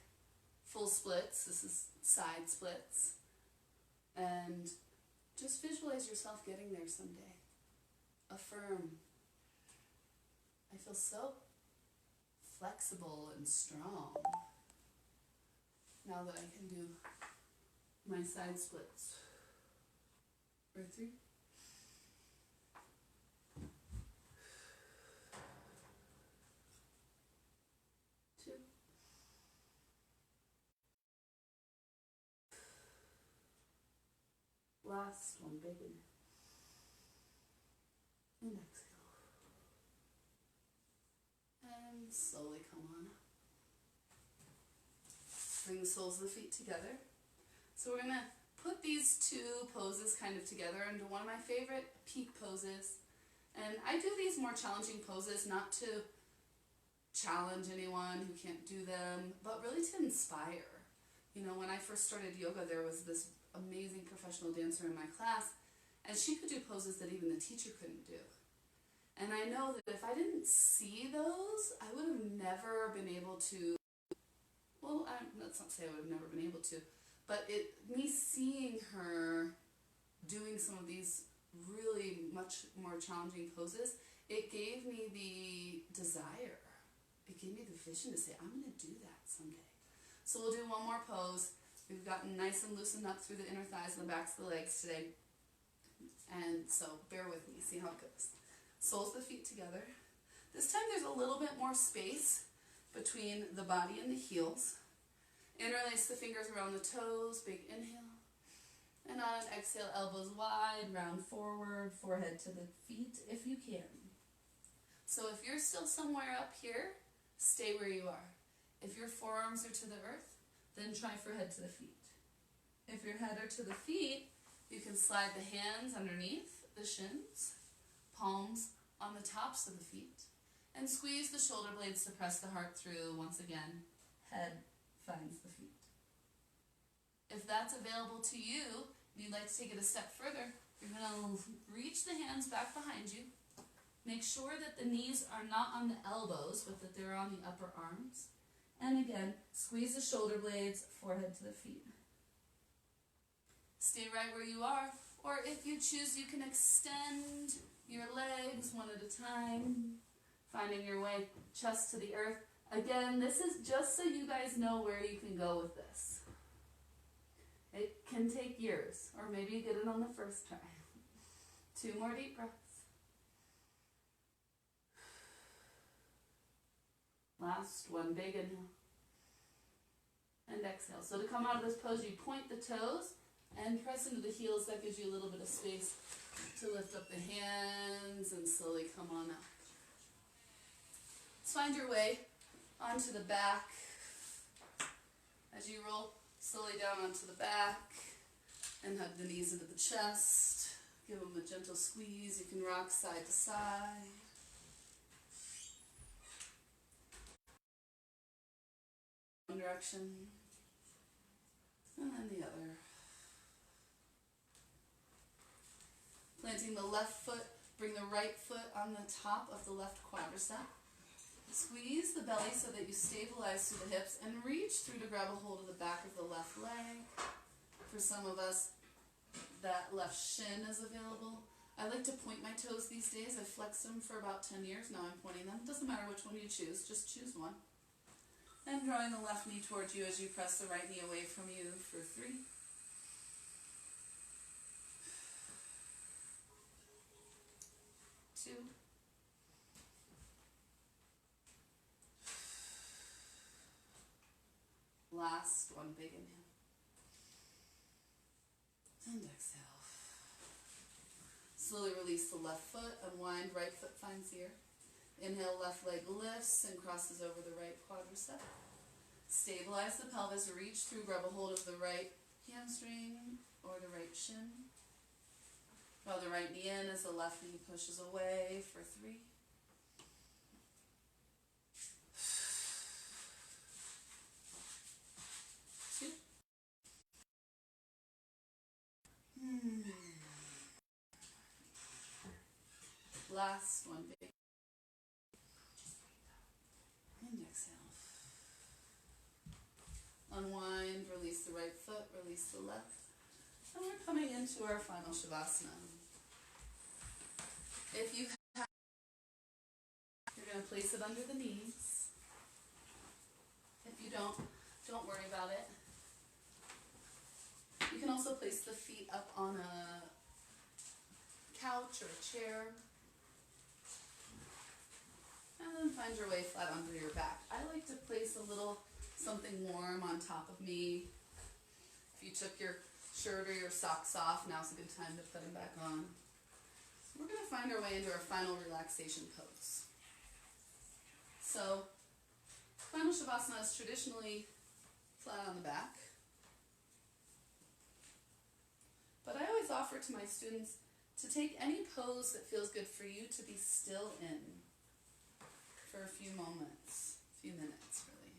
full splits. This is side splits. And just visualize yourself getting there someday. Affirm. I feel so flexible and strong now that I can do my side splits. For 3. 2. Last one, big inhale. And exhale. And slowly come on up. Bring the soles of the feet together. So we're going to put these 2 poses kind of together into one of my favorite peak poses. And I do these more challenging poses not to challenge anyone who can't do them, but really to inspire. You know, when I first started yoga, there was this amazing professional dancer in my class, and she could do poses that even the teacher couldn't do. And I know that if I didn't see those, I would have never been able to, well, let's not say I would have never been able to, but me seeing her doing some of these really much more challenging poses, it gave me the desire. It gave me the vision to say, I'm going to do that someday. So we'll do one more pose. We've gotten nice and loosened up through the inner thighs and the backs of the legs today. And so bear with me, see how it goes. Soles of the feet together. This time there's a little bit more space between the body and the heels. Interlace the fingers around the toes, big inhale. And on an exhale, elbows wide, round forward, forehead to the feet if you can. So if you're still somewhere up here, stay where you are. If your forearms are to the earth, then try for head to the feet. If your head are to the feet, you can slide the hands underneath the shins, palms on the tops of the feet, and squeeze the shoulder blades to press the heart through. Once again, head finds the feet. If that's available to you, and you'd like to take it a step further, you're going to reach the hands back behind you. Make sure that the knees are not on the elbows, but that they're on the upper arms. And again, squeeze the shoulder blades, forehead to the feet. Stay right where you are, or if you choose, you can extend your legs one at a time, finding your way chest to the earth. Again, this is just so you guys know where you can go with this. It can take years, or maybe you get it on the first try. 2 more deep breaths. Last one, big inhale. And exhale. So to come out of this pose, you point the toes and press into the heels. That gives you a little bit of space to lift up the hands and slowly come on up. Let's find your way onto the back. As you roll slowly down onto the back and hug the knees into the chest. Give them a gentle squeeze. You can rock side to side. One direction and then the other. Planting the left foot, bring the right foot on the top of the left quadricep. Squeeze the belly so that you stabilize through the hips and reach through to grab a hold of the back of the left leg. For some of us, that left shin is available. I like to point my toes these days. I've flexed them for about 10 years. Now I'm pointing them. Doesn't matter which one you choose, just choose one. And drawing the left knee towards you as you press the right knee away from you for 3. 2. Last one, big inhale. And exhale. Slowly release the left foot, unwind, right foot finds ear. Inhale, left leg lifts and crosses over the right quadricep. Stabilize the pelvis, reach through, grab a hold of the right hamstring or the right shin. Draw the right knee in as the left knee pushes away for 3. 2. Last one, big. And exhale. Unwind, release the right foot, release the left. And we're coming into our final Shavasana. If you have, you're going to place it under the knees. If you don't worry about it. You can also place the feet up on a couch or a chair. And then find your way flat under your back. I like to place a little something warm on top of me. If you took your shirt or your socks off, now's a good time to put them back on. We're going to find our way into our final relaxation pose. So, final Shavasana is traditionally flat on the back. But I always offer to my students to take any pose that feels good for you to be still in for a few moments, a few minutes really.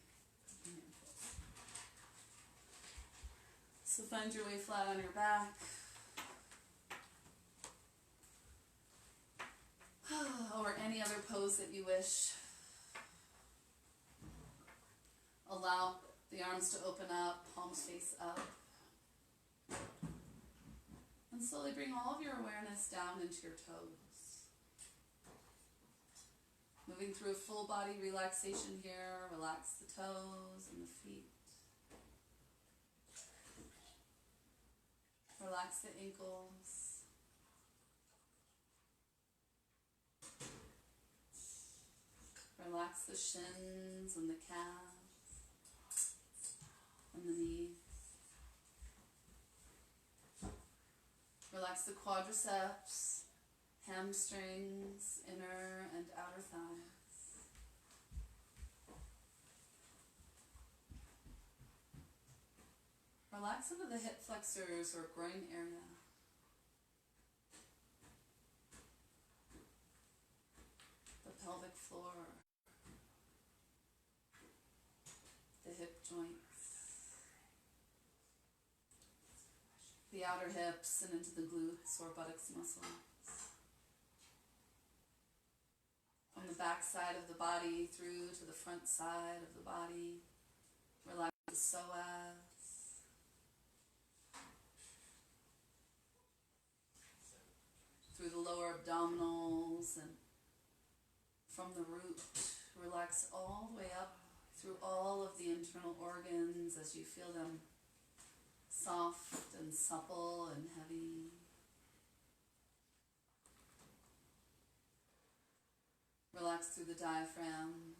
So find your way flat on your back. Or any other pose that you wish. Allow the arms to open up, palms face up. And slowly bring all of your awareness down into your toes. Moving through a full body relaxation here. Relax the toes and the feet. Relax the ankles. Relax the shins and the calves and the knees. Relax the quadriceps, hamstrings, inner and outer thighs. Relax into the hip flexors or groin area. The pelvic floor. The hip joints. The outer hips and into the glutes or buttocks muscles. From the back side of the body through to the front side of the body. Relax the psoas. Through the lower abdominals and from the root. Relax all the way up through all of the internal organs as you feel them soft and supple and heavy. Relax through the diaphragm,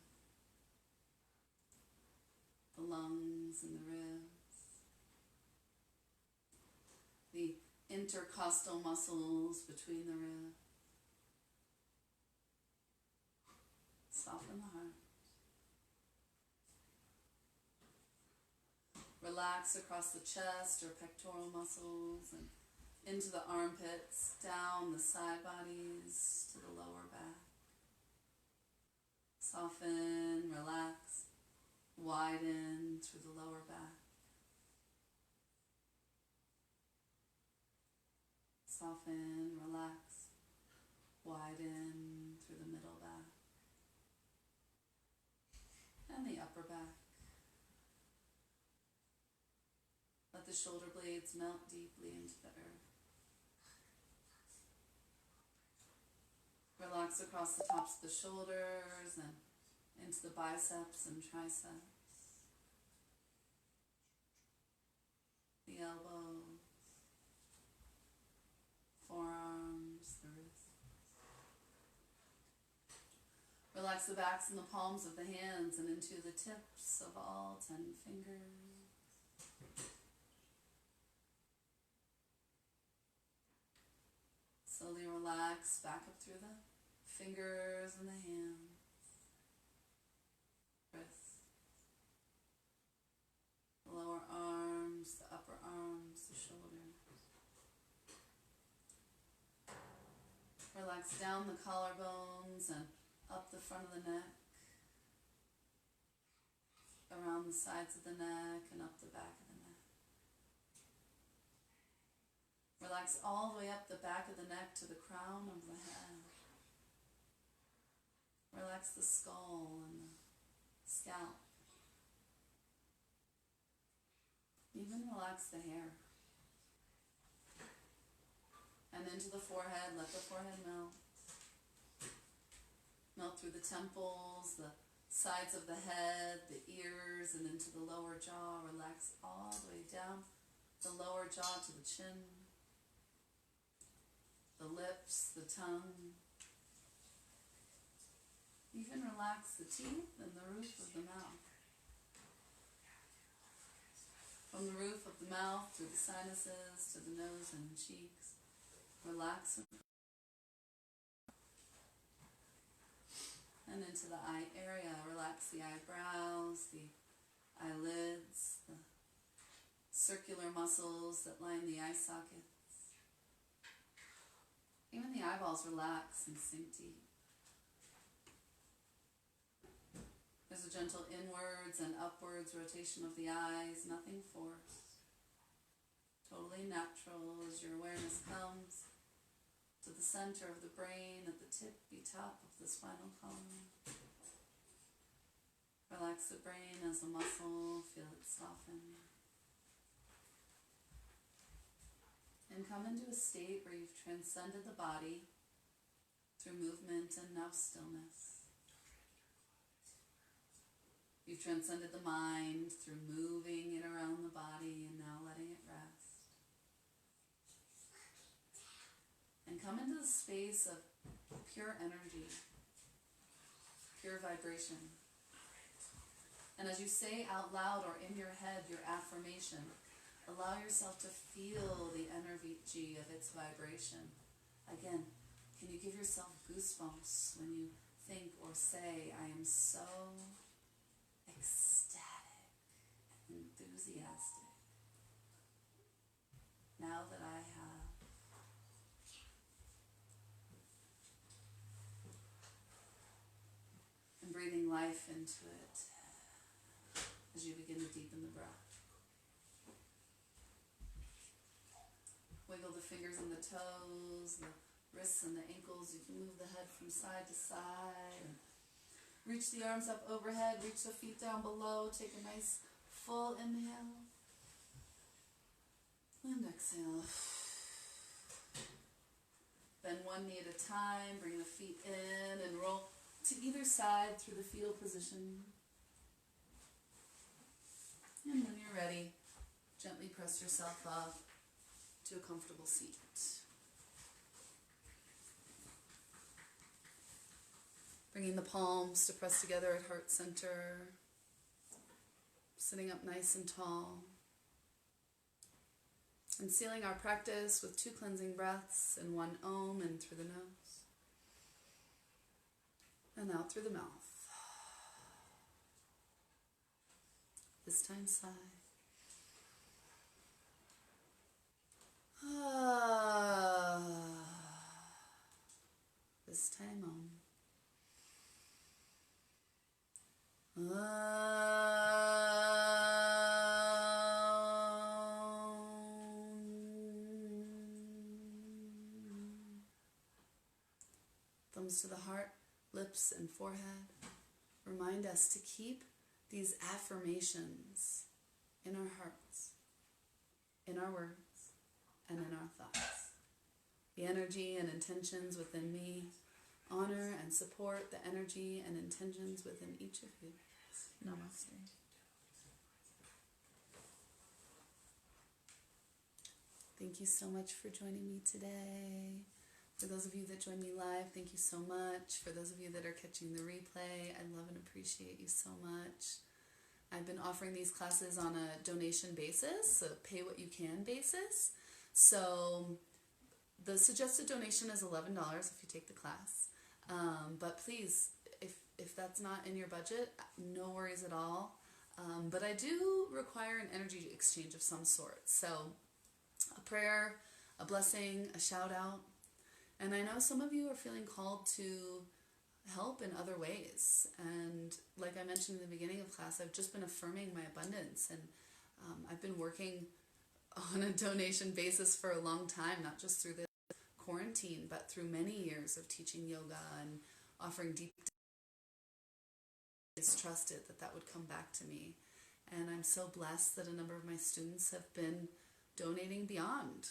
the lungs and the ribs, the intercostal muscles between the ribs. Soften the heart. Relax across the chest or pectoral muscles and into the armpits, down the side bodies to the lower back. Soften, relax, widen through the lower back. Soften, relax, widen through the middle back. and the upper back. Let the shoulder blades melt deeply into the earth. Relax across the tops of the shoulders and into the biceps and triceps, the elbows, forearms, the wrists. Relax the backs and the palms of the hands and into the tips of all 10 fingers. Slowly relax back up through the fingers and the hands, wrists, the lower arms, the upper arms, the shoulders. Relax down the collarbones and up the front of the neck, around the sides of the neck and up the back of the neck. Relax all the way up the back of the neck to the crown of the head. Relax the skull and the scalp. Even relax the hair. And into the forehead, let the forehead melt. Melt through the temples, the sides of the head, the ears, and into the lower jaw. Relax all the way down the lower jaw to the chin, the lips, the tongue. Even relax the teeth and the roof of the mouth. From the roof of the mouth through the sinuses to the nose and cheeks, relax. And into the eye area, relax the eyebrows, the eyelids, the circular muscles that line the eye sockets. Even the eyeballs relax and sink deep. There's a gentle inwards and upwards rotation of the eyes, nothing forced. Totally natural as your awareness comes to the center of the brain at the tippy top of the spinal column. Relax the brain as a muscle, feel it soften. And come into a state where you've transcended the body through movement and now stillness. You've transcended the mind through moving it around the body and now letting it rest. And come into the space of pure energy, pure vibration. And as you say out loud or in your head your affirmation, allow yourself to feel the energy of its vibration. Again, can you give yourself goosebumps when you think or say, I am so ecstatic, enthusiastic, now that I have and breathing life into it as you begin to deepen the breath. Wiggle the fingers and the toes, the wrists and the ankles. You can move the head from side to side. Reach the arms up overhead, reach the feet down below. Take a nice full inhale. And exhale. Bend one knee at a time, bring the feet in and roll to either side through the fetal position. And when you're ready, gently press yourself up to a comfortable seat. Bringing the palms to press together at heart center. Sitting up nice and tall. And sealing our practice with 2 cleansing breaths and 1 Om in through the nose. And out through the mouth. This time sigh. This time Om. Thumbs to the heart, lips and forehead. Remind us to keep these affirmations in our hearts, in our words, and in our thoughts. The energy and intentions within me honor and support the energy and intentions within each of you. Namaste. Thank you so much for joining me today. For those of you that joined me live, thank you so much. For those of you that are catching the replay, I love and appreciate you so much. I've been offering these classes on a donation basis, a pay what you can basis. So the suggested donation is $11 if you take the class. But please, if that's not in your budget, no worries at all. But I do require an energy exchange of some sort. So a prayer, a blessing, a shout out. And I know some of you are feeling called to help in other ways. And like I mentioned in the beginning of class, I've just been affirming my abundance. And I've been working on a donation basis for a long time, not just through this quarantine, but through many years of teaching yoga and offering deep. It's trusted that would come back to me. And I'm so blessed that a number of my students have been donating beyond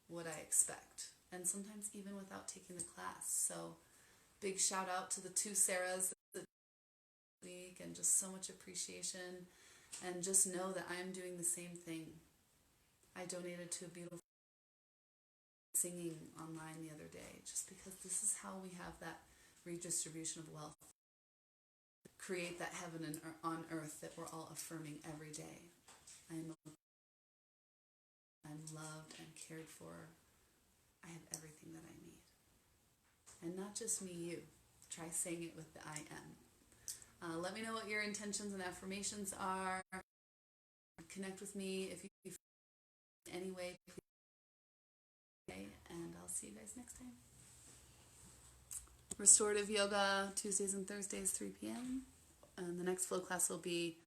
what I expect, and sometimes even without taking the class. So big shout out to the 2 Sarahs this week, and just so much appreciation. And just know that I am doing the same thing. I donated to a beautiful singing online the other day, just because this is how we have that redistribution of wealth. Create that heaven on earth that we're all affirming every day. I'm loved and cared for. I have everything that I need. And not just me, you. Try saying it with the I am. Let me know what your intentions and affirmations are. Connect with me if you feel in any way. And I'll see you guys next time. Restorative yoga, Tuesdays and Thursdays, 3 p.m. And the next flow class will be.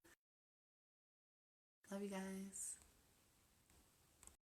Love you guys.